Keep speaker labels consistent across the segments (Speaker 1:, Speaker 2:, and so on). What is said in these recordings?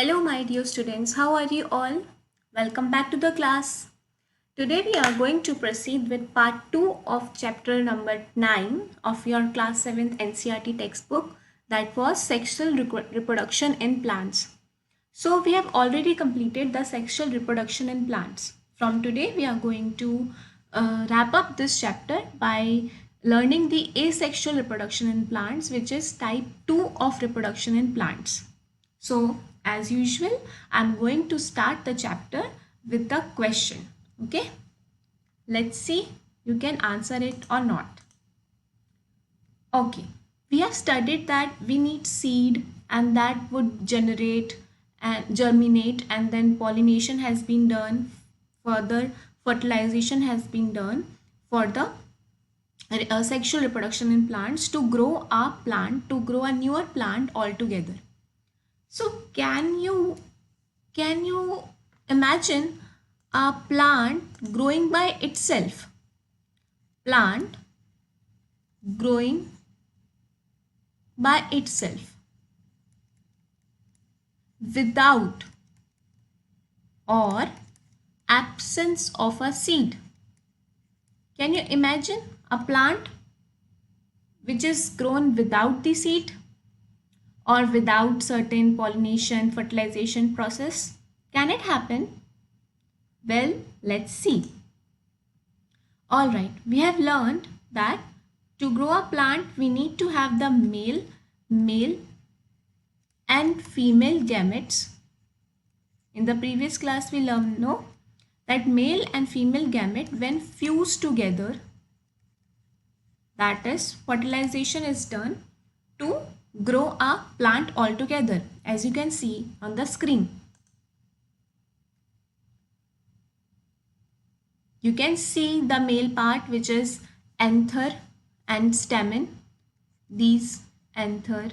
Speaker 1: Hello, my dear students. How are you all? Welcome back to the class. Today we are going to proceed with part 2 of chapter number 9 of your class 7th NCERT textbook, that was sexual reproduction in plants. So we have already completed the sexual reproduction in plants. From today we are going to wrap up this chapter by learning the asexual reproduction in plants, which is type 2 of reproduction in plants. So as usual, I'm going to start the chapter with the question. Okay, let's see you can answer it or not. Okay, we have studied that we need seed and that would generate and germinate, and then pollination has been done, further fertilization has been done for the sexual reproduction in plants to grow a newer plant altogether. So can you imagine a plant growing by itself? Plant growing by itself without or absence of a seed. Can you imagine a plant which is grown without the seed or without certain pollination fertilization process? Can it happen? Well, let's see. All right, we have learned that to grow a plant we need to have the male and female gametes. In the previous class we learned that male and female gamete, when fused together, that is fertilization is done to grow a plant altogether, as you can see on the screen. You can see the male part, which is anther and stamen. These anther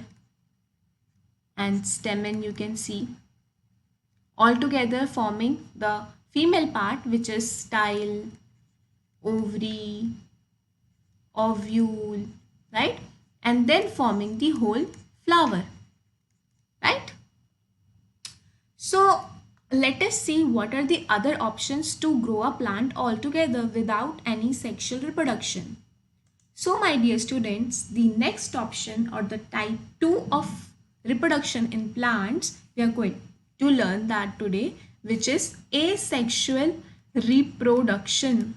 Speaker 1: and stamen you can see all together forming the female part, which is style, ovary, ovule, right? And then forming the whole flower, right? So let us see what are the other options to grow a plant altogether without any sexual reproduction. So my dear students, the next option, or the type 2 of reproduction in plants, we are going to learn that today, which is asexual reproduction.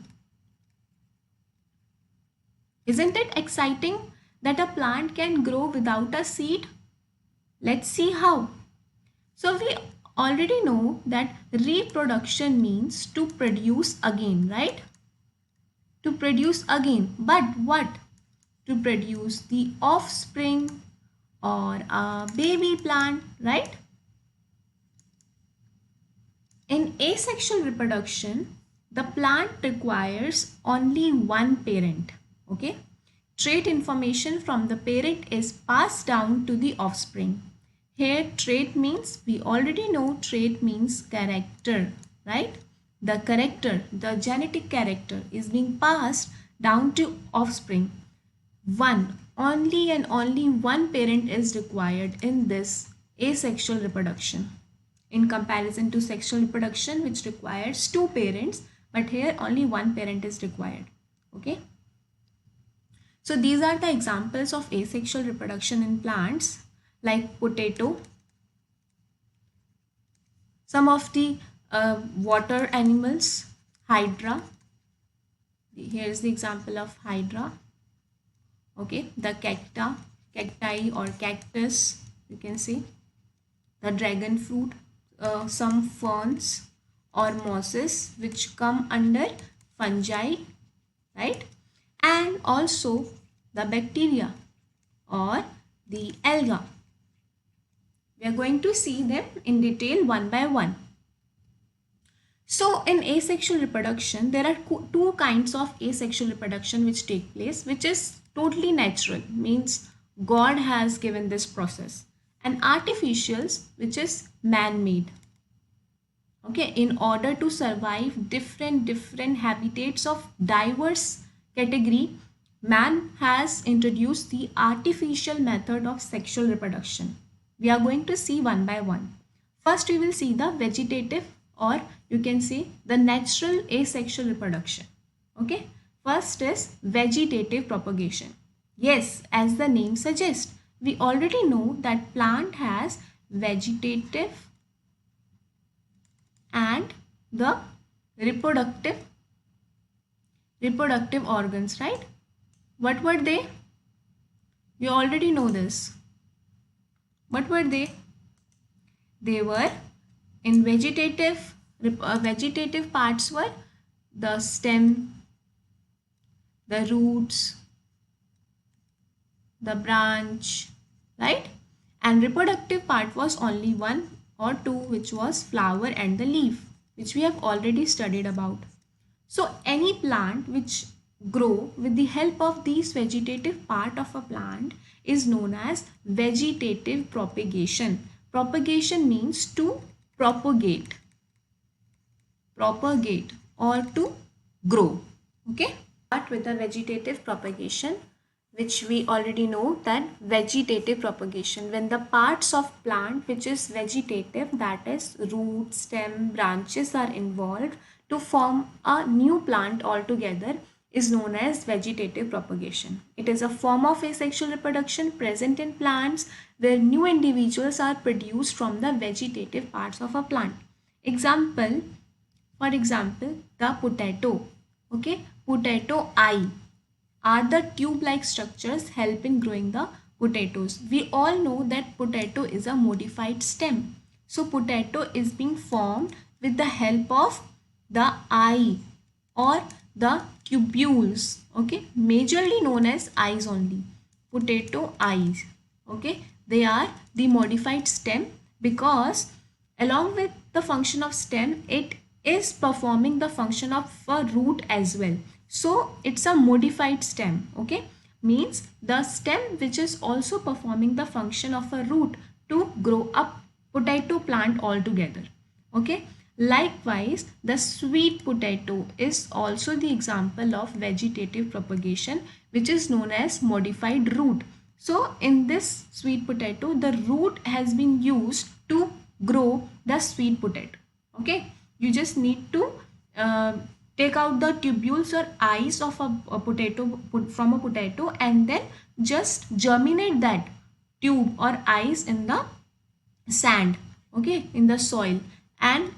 Speaker 1: Isn't it exciting that a plant can grow without a seed? Let's see how. So we already know that reproduction means to produce again, right? To produce again. But what? To produce the offspring or a baby plant, right? In asexual reproduction, the plant requires only one parent. Okay, trait information from the parent is passed down to the offspring. Here trait means, we already know trait means character, right? The character, the genetic character is being passed down to offspring. Only and only one parent is required in this asexual reproduction, in comparison to sexual reproduction, which requires two parents, but here only one parent is required. Okay. So these are the examples of asexual reproduction in plants, like potato, some of the water animals, hydra. Here is the example of hydra. Okay, the cacti or cactus, you can see, the dragon fruit, some ferns or mosses which come under fungi, right? And also the bacteria or the algae. We are going to see them in detail one by one. So in asexual reproduction, there are two kinds of asexual reproduction which take place, which is totally natural, means God has given this process, and artificials, which is man-made. Okay, in order to survive different habitats of diverse category, man has introduced the artificial method of sexual reproduction. We are going to see one by one. First we will see the vegetative, or you can say the natural asexual reproduction. Okay, first is vegetative propagation. Yes, as the name suggests, we already know that plant has vegetative and the reproductive organs, right? What were they? You already know this. What were they? They were in vegetative parts were the stem, the roots, the branch, right? And reproductive part was only one or two, which was flower and the leaf, which we have already studied about. So any plant which grow with the help of these vegetative part of a plant is known as vegetative propagation. Propagation means to propagate or to grow. Okay, start with the vegetative propagation, which we already know that vegetative propagation, when the parts of plant which is vegetative, that is root, stem, branches are involved to form a new plant altogether, is known as vegetative propagation. It is a form of asexual reproduction present in plants where new individuals are produced from the vegetative parts of a plant. Example, for example, the potato. Okay, potato eye are the tube-like structures help in growing the potatoes. We all know that potato is a modified stem. So potato is being formed with the help of the eye or the tubules. Okay, majorly known as eyes only. Potato eyes. Okay, they are the modified stem because along with the function of stem, it is performing the function of a root as well. So it's a modified stem. Okay, means the stem which is also performing the function of a root to grow up potato plant altogether. Okay, likewise the sweet potato is also the example of vegetative propagation, which is known as modified root. So in this sweet potato, the root has been used to grow the sweet potato. Okay, you just need to take out the tubules or eyes of a potato from a potato and then just germinate that tube or eyes in the sand, okay, in the soil, and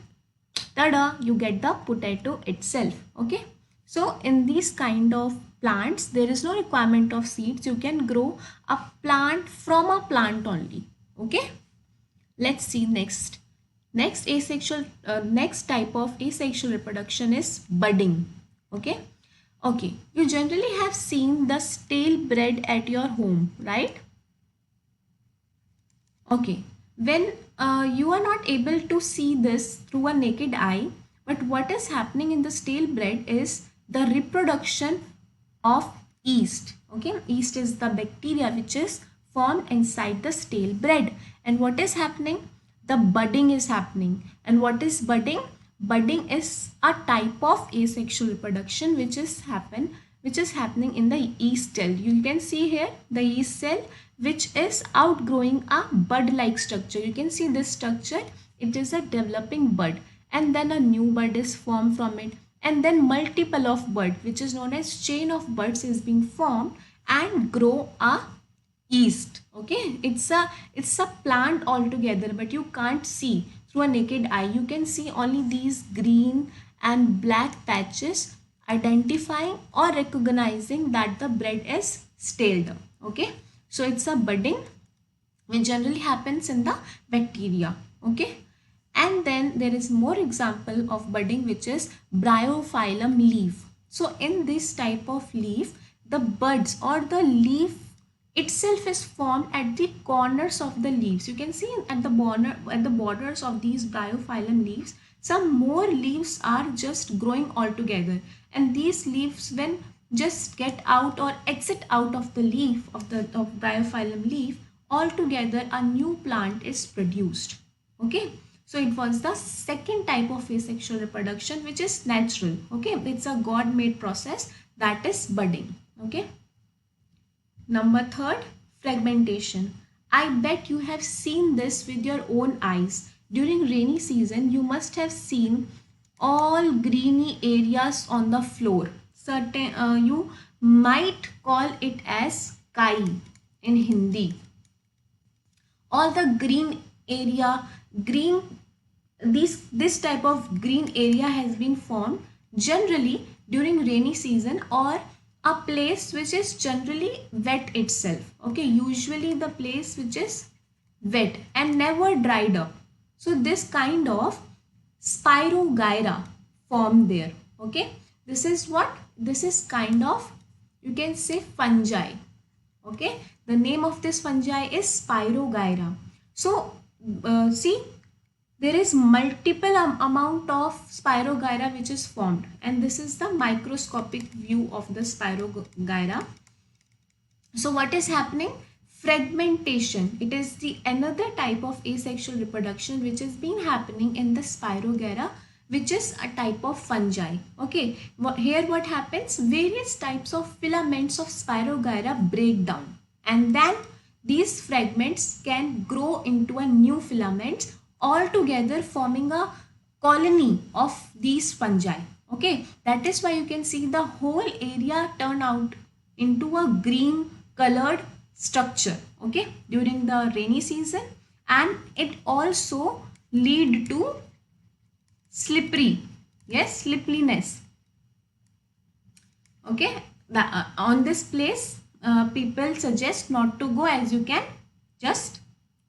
Speaker 1: tada, you get the potato itself. Okay, so in these kind of plants there is no requirement of seeds. You can grow a plant from a plant only. Okay, let's see next. Next type of asexual reproduction is budding. Okay, you generally have seen the stale bread at your home, right? Okay, when you are not able to see this through a naked eye, but what is happening in the stale bread is the reproduction of yeast. Okay, yeast is the bacteria which is formed inside the stale bread. And what is happening? The budding is happening. And what is budding? Budding is a type of asexual reproduction which is happening in the yeast cell. You can see here the yeast cell which is outgrowing a bud-like structure. You can see this structure. It is a developing bud, and then a new bud is formed from it, and then multiple of bud, which is known as chain of buds, is being formed and grow a yeast. Okay, it's a plant altogether, but you can't see through a naked eye. You can see only these green and black patches identifying or recognizing that the bread is staled. Okay, so it's a budding which generally happens in the bacteria. Okay, and then there is more example of budding, which is bryophyllum leaf. So in this type of leaf, the buds or the leaf itself is formed at the corners of the leaves. You can see at the borders of these bryophyllum leaves, some more leaves are just growing all together, and these leaves, when just get out or exit out of the leaf of bryophyllum leaf, altogether a new plant is produced. Okay, so it was the second type of asexual reproduction, which is natural. Okay, it's a God-made process, that is budding. Okay, number third, fragmentation. I bet you have seen this with your own eyes. during rainy season you must have seen all greeny areas on the floor. Certain you might call it as kai in Hindi. All the green area, green, this type of green area has been formed generally during rainy season, or a place which is generally wet itself. Okay, usually the place which is wet and never dried up. So this kind of spirogyra formed there. Okay, this is what, this is kind of, you can say, fungi. Okay, the name of this fungi is spirogyra. So see, there is multiple amount of spirogyra which is formed, and this is the microscopic view of the spirogyra. So what is happening? Fragmentation. It is the another type of asexual reproduction which is been happening in the spirogyra, which is a type of fungi. Okay, here what happens? Various types of filaments of spirogyra break down, and then these fragments can grow into a new filament, all together forming a colony of these fungi. Okay, that is why you can see the whole area turn out into a green colored structure, okay, during the rainy season, and it also lead to slippery, yes, slippeliness. Okay, on this place people suggest not to go, as you can just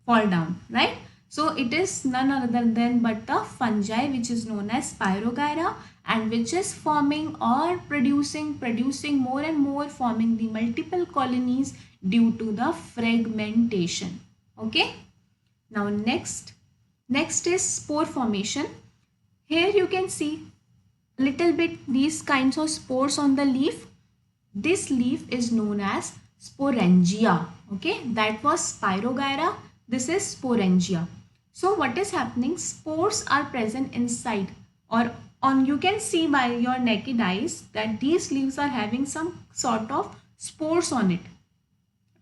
Speaker 1: fall down, right? So it is none other than but the fungi which is known as spirogyra, and which is forming or producing more and more, forming the multiple colonies due to the fragmentation. Okay, now next is spore formation. Here you can see little bit these kinds of spores on the leaf. This leaf is known as sporangia. Okay, that was spirogyra, this is sporangia. So what is happening? Spores are present inside, or on, you can see by your naked eyes that these leaves are having some sort of spores on it,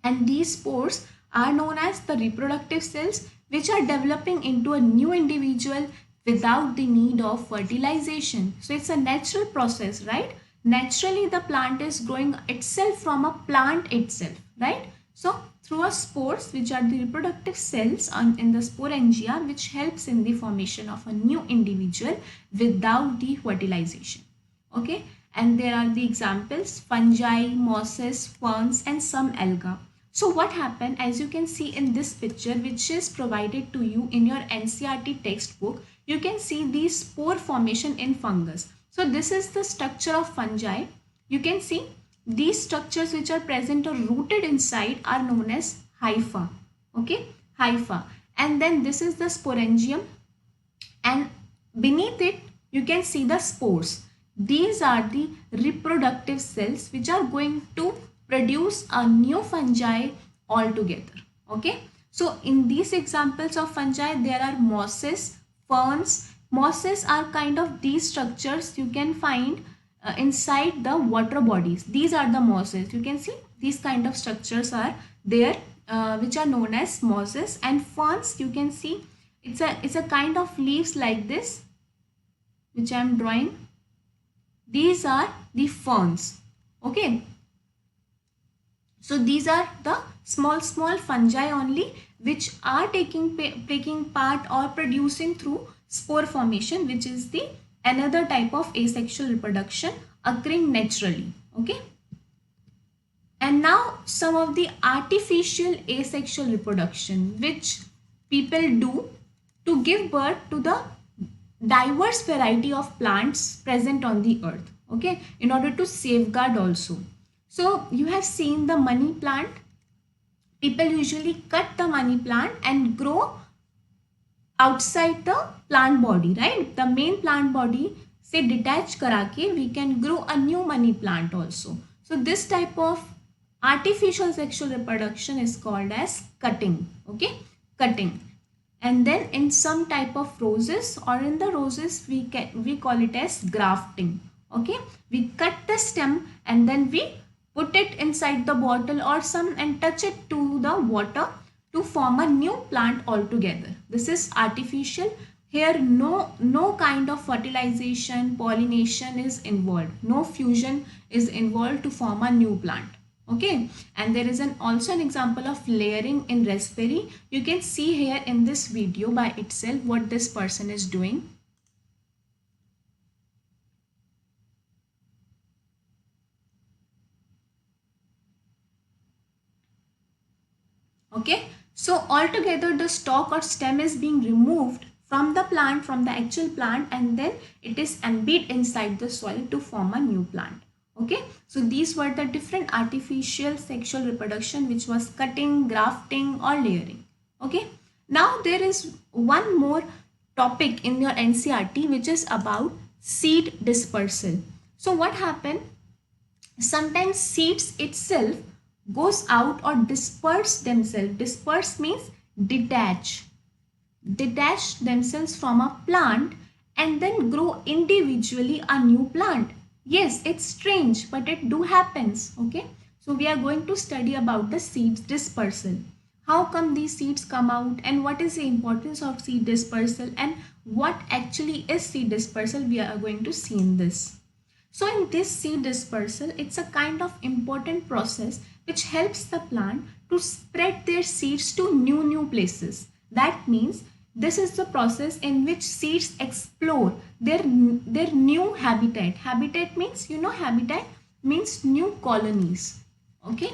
Speaker 1: and these spores are known as the reproductive cells which are developing into a new individual without the need of fertilization. So it's a natural process, right? Naturally the plant is growing itself from a plant itself, right? So through a spores, which are the reproductive cells in the sporangia, which helps in the formation of a new individual without the fertilization. Okay, and there are the examples: fungi, mosses, ferns, and some algae. So what happened, as you can see in this picture which is provided to you in your NCERT textbook, you can see the spore formation in fungus. So this is the structure of fungi. You can see these structures which are present or rooted inside are known as hypha. Okay, hypha. And then this is the sporangium, and beneath it you can see the spores. These are the reproductive cells which are going to produce a new fungi altogether. Okay, so in these examples of fungi there are mosses, ferns. Mosses are kind of these structures you can find inside the water bodies. These are the mosses. You can see these kind of structures are there which are known as mosses. And ferns, you can see it's a kind of leaves like this which I am drawing. These are the ferns. Okay, so these are the small fungi only which are taking part or producing through spore formation, which is the another type of asexual reproduction occurring naturally. Okay, and now some of the artificial asexual reproduction which people do to give birth to the diverse variety of plants present on the earth. Okay, in order to safeguard also. So you have seen the money plant. People usually cut the money plant and grow outside the plant body, right? The main plant body से detach karake we can grow a new money plant also. So this type of artificial sexual reproduction is called as cutting. Okay, cutting. And then in some type of roses, or in the roses we call it as grafting. Okay, we cut the stem and then we put it inside the bottle or some and touch it to the water to form a new plant altogether. This is artificial. Here no kind of fertilization, pollination is involved. No fusion is involved to form a new plant. Okay, and there is also an example of layering in raspberry. You can see here in this video by itself what this person is doing. Okay, so altogether the stalk or stem is being removed from the plant, from the actual plant, and then it is embedded inside the soil to form a new plant. Okay, so these were the different artificial sexual reproduction, which was cutting, grafting or layering. Okay, now there is one more topic in your NCERT which is about seed dispersal. So what happened? Sometimes seeds itself goes out or disperse themselves. Disperse means detach themselves from a plant and then grow individually a new plant. Yes, it's strange, but it do happens. Okay, so we are going to study about the seeds dispersal. How come these seeds come out, and what is the importance of seed dispersal, and what actually is seed dispersal, we are going to see in this. So in this seed dispersal, it's a kind of important process which helps the plant to spread their seeds to new places. That means this is the process in which seeds explore their new habitat. Habitat means, habitat means new colonies. Okay,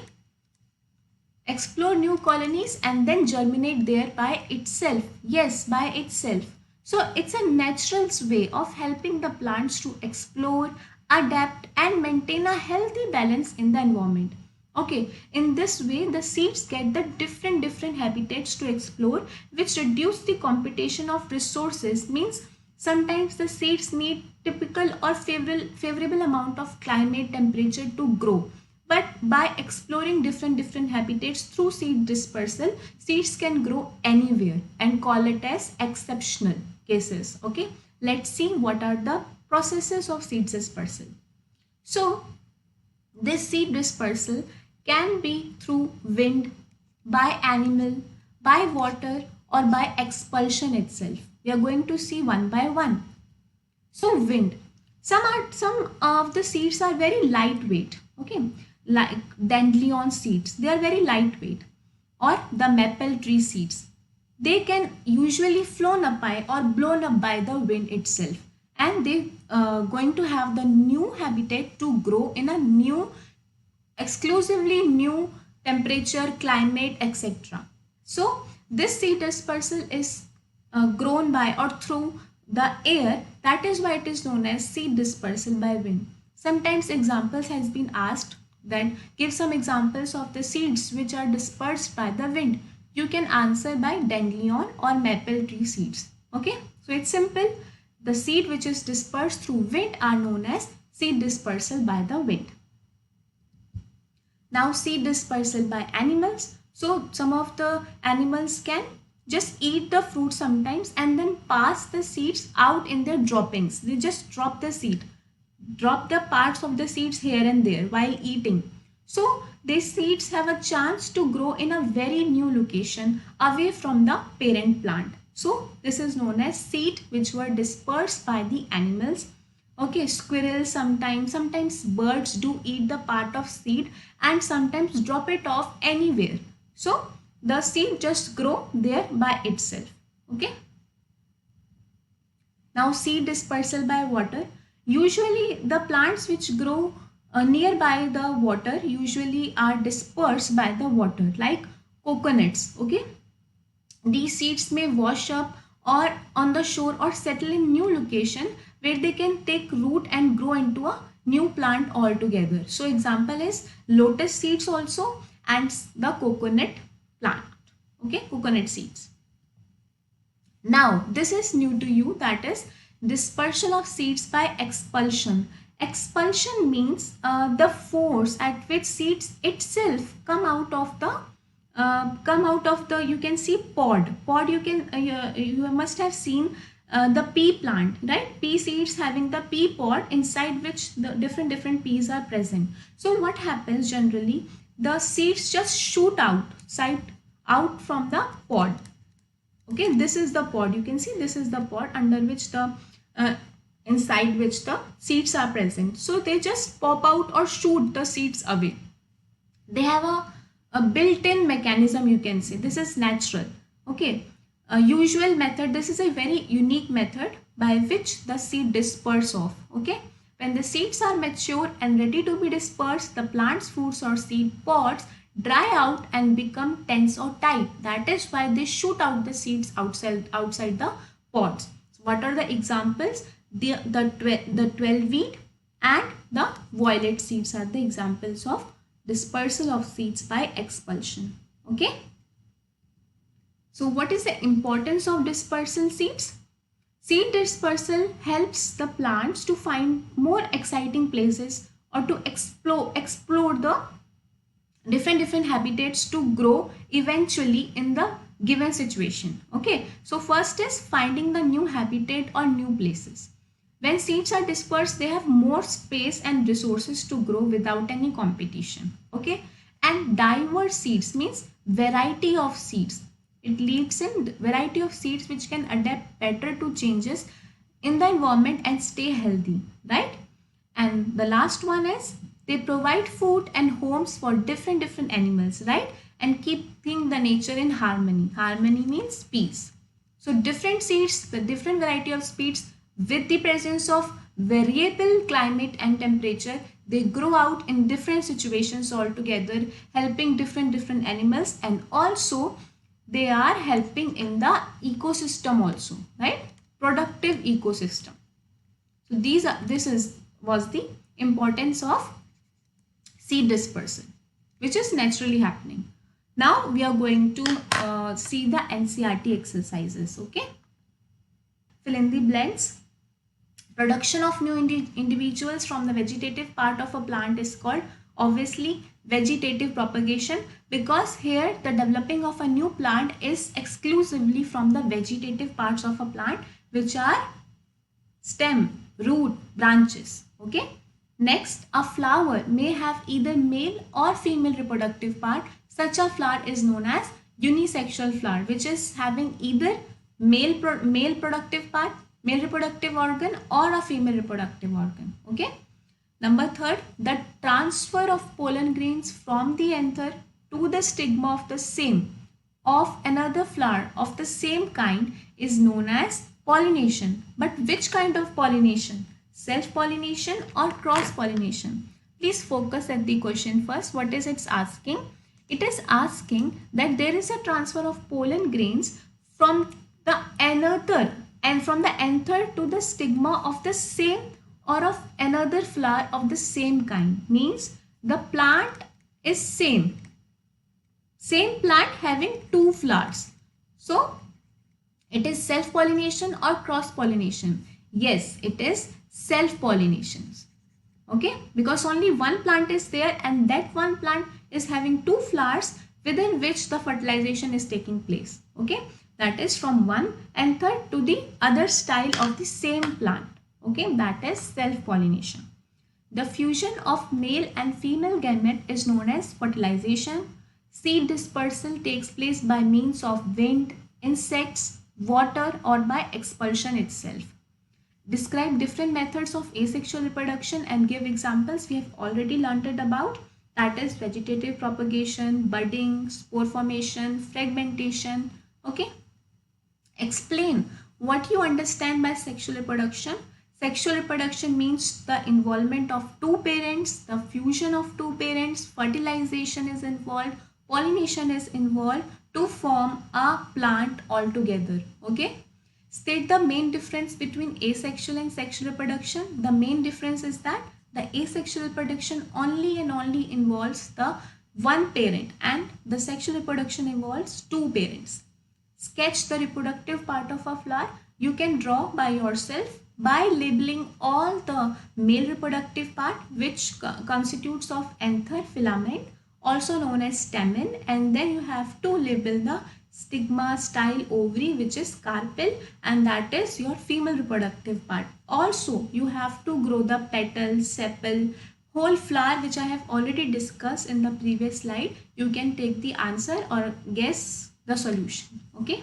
Speaker 1: explore new colonies and then germinate there by itself. Yes, by itself. So it's a natural way of helping the plants to explore, adapt and maintain a healthy balance in the environment. Okay, in this way the seeds get the different habitats to explore, which reduce the competition of resources. Means sometimes the seeds need typical or favorable amount of climate temperature to grow, but by exploring different habitats through seed dispersal, seeds can grow anywhere and call it as exceptional cases. Okay, let's see what are the processes of seed dispersal. So this seed dispersal can be through wind, by animal, by water or by expulsion itself. We are going to see one by one. So wind. Some of the seeds are very lightweight. Okay, like dandelion seeds, they are very lightweight, or the maple tree seeds. They can usually flown up by or blown up by the wind itself, and they going to have the new habitat to grow in a new, exclusively new temperature, climate, etc. So this seed dispersal is grown by or through the air. That is why it is known as seed dispersal by wind. Sometimes examples has been asked, then give some examples of the seeds which are dispersed by the wind. You can answer by dandelion or maple tree seeds. Okay, so it's simple. The seed which is dispersed through wind are known as seed dispersal by the wind. Now seed dispersal by animals. So some of the animals can just eat the fruit sometimes and then pass the seeds out in their droppings. They just drop the seed, drop the parts of the seeds here and there while eating. So these seeds have a chance to grow in a very new location away from the parent plant. So this is known as seed which were dispersed by the animals. Okay, squirrels sometimes birds do eat the part of seed and sometimes drop it off anywhere. So the seed just grow there by itself. Okay. Now seed dispersal by water. Usually the plants which grow nearby the water usually are dispersed by the water, like coconuts. Okay, these seeds may wash up or on the shore or settle in new location where they can take root and grow into a new plant altogether. So example is lotus seeds also and the coconut plant. Okay, coconut seeds. Now this is new to you, that is dispersal of seeds by expulsion. Expulsion means the force at which seeds itself come out of the you can see pod. You can you must have seen the pea plant, right? Pea seeds having the pea pod inside which the different peas are present. So what happens generally, the seeds just shoot out from the pod. Okay, this is the pod. You can see this is the pod under which the inside which the seeds are present. So they just pop out or shoot the seeds away. They have a built-in mechanism, you can say. This is natural. Okay, a usual method. This is a very unique method by which the seed disperse off. Okay, when the seeds are mature and ready to be dispersed, the plant's fruits or seed pods dry out and become tense or tight. That is why they shoot out the seeds outside the pods. So what are the examples? The 12 weed and the violet seeds are the examples of dispersal of seeds by expulsion. Okay. So what is the importance of dispersal seeds? Seed dispersal helps the plants to find more exciting places or to explore the different habitats to grow eventually in the given situation. Okay, so first is finding the new habitat or new places. When seeds are dispersed, they have more space and resources to grow without any competition. Okay, and diverse seeds means variety of seeds. It leads in variety of seeds which can adapt better to changes in the environment and stay healthy, right? And the last one is they provide food and homes for different animals, right? And keeping the nature in harmony. Harmony means peace. So different seeds, the different variety of seeds with the presence of variable climate and temperature, they grow out in different situations altogether, helping different animals, and also they are helping in the ecosystem also, right? Productive ecosystem. So was the importance of seed dispersal, which is naturally happening. Now we are going to see the NCERT exercises. Okay, fill in the blanks. Production of new individuals from the vegetative part of a plant is called obviously vegetative propagation, because here the developing of a new plant is exclusively from the vegetative parts of a plant, which are stem, root, branches. Okay. Next, a flower may have either male or female reproductive part. Such a flower is known as unisexual flower, which is having either male productive part, male reproductive organ, or a female reproductive organ. Okay. Number third, the transfer of pollen grains from the anther to the stigma of the same of another flower of the same kind is known as pollination. But which kind of pollination? Self-pollination or cross-pollination? Please focus at the question first. What is it asking? It is asking that there is a transfer of pollen grains from the another and from the anther to the stigma of the same or of another flower of the same kind. Means the plant is same plant having two flowers. So it is self-pollination or cross-pollination? Yes, it is self-pollination. Okay, because only one plant is there and that one plant is having two flowers within which the fertilization is taking place. Okay, that is from one anther to the other style of the same plant. Okay, that is self-pollination. The fusion of male and female gamete is known as fertilization. Seed dispersal takes place by means of wind, insects, water, or by expulsion itself. Describe different methods of asexual reproduction and give examples. We have already learned it about. That is vegetative propagation, budding, spore formation, fragmentation. Okay. Explain what you understand by sexual reproduction. Sexual reproduction means the involvement of two parents, the fusion of two parents, fertilization is involved, pollination is involved to form a plant altogether. Okay. State the main difference between asexual and sexual reproduction. The main difference is that the asexual reproduction only and only involves the one parent and the sexual reproduction involves two parents. Sketch the reproductive part of a flower. You can draw by yourself by labeling all the male reproductive part, which constitutes of anther, filament, also known as stamen, and then you have to label the stigma, style, ovary, which is carpel, and that is your female reproductive part. Also, you have to grow the petal, sepal, whole flower, which I have already discussed in the previous slide, you can take the answer or guess the solution. Okay.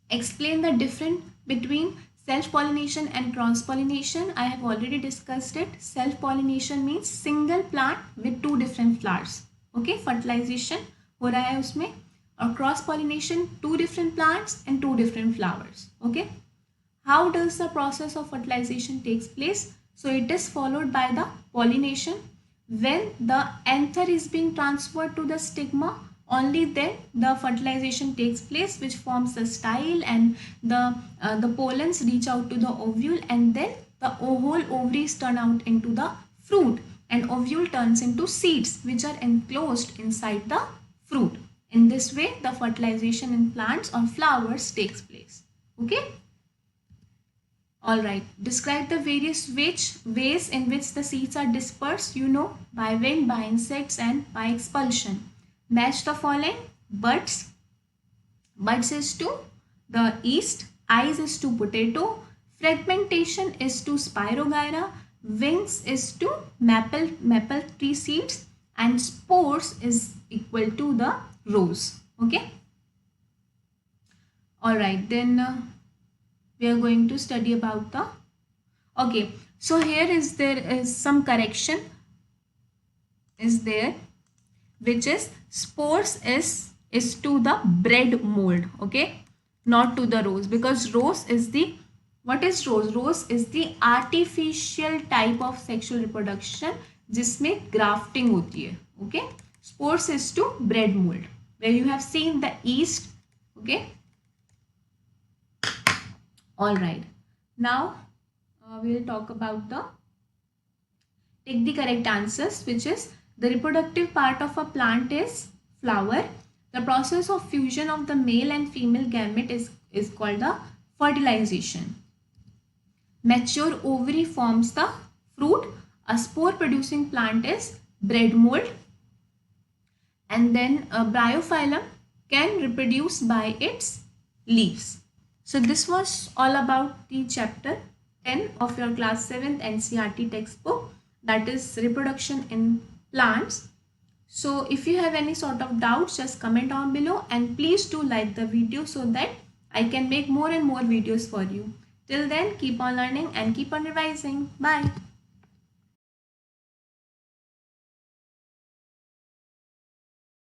Speaker 1: Explain the difference between self-pollination and cross-pollination. I have already discussed it. Self-pollination means single plant with two different flowers. Okay, fertilization हो रहा है उसमें. और cross-pollination, two different plants and two different flowers. Okay. How does the process of fertilization takes place? So it is followed by the pollination. When the anther is being transferred to the stigma, only then the fertilization takes place, which forms the style, and the pollens reach out to the ovule, and then the whole ovaries turn out into the fruit, and ovule turns into seeds which are enclosed inside the fruit. In this way, the fertilization in plants or flowers takes place. Okay. Alright, describe the various ways in which the seeds are dispersed. You know, by wind, by insects, and by expulsion. Match the following. Buds. Buds is to the yeast. Eyes is to potato. Fragmentation is to spirogyra. Wings is to maple tree seeds. And spores is equal to the rose. Okay. Alright, then we are going to study about the, okay, so here there is some correction is there, which is spores is to the bread mold. Okay, not to the rose, because rose is the, what is rose? Rose is the artificial type of sexual reproduction जिसमें grafting होती है. Okay, spores is to bread mold, where you have seen the yeast. Okay. All right, now we will talk about the, take the correct answers, which is the reproductive part of a plant is flower. The process of fusion of the male and female gamete is called the fertilization. Mature ovary forms the fruit. A spore producing plant is bread mold. And then a bryophyllum can reproduce by its leaves. So this was all about the chapter 10 of your class 7th NCERT textbook, that is reproduction in plants. So if you have any sort of doubts, just comment down below, and please do like the video so that I can make more and more videos for you. Till then, keep on learning and keep on revising. Bye.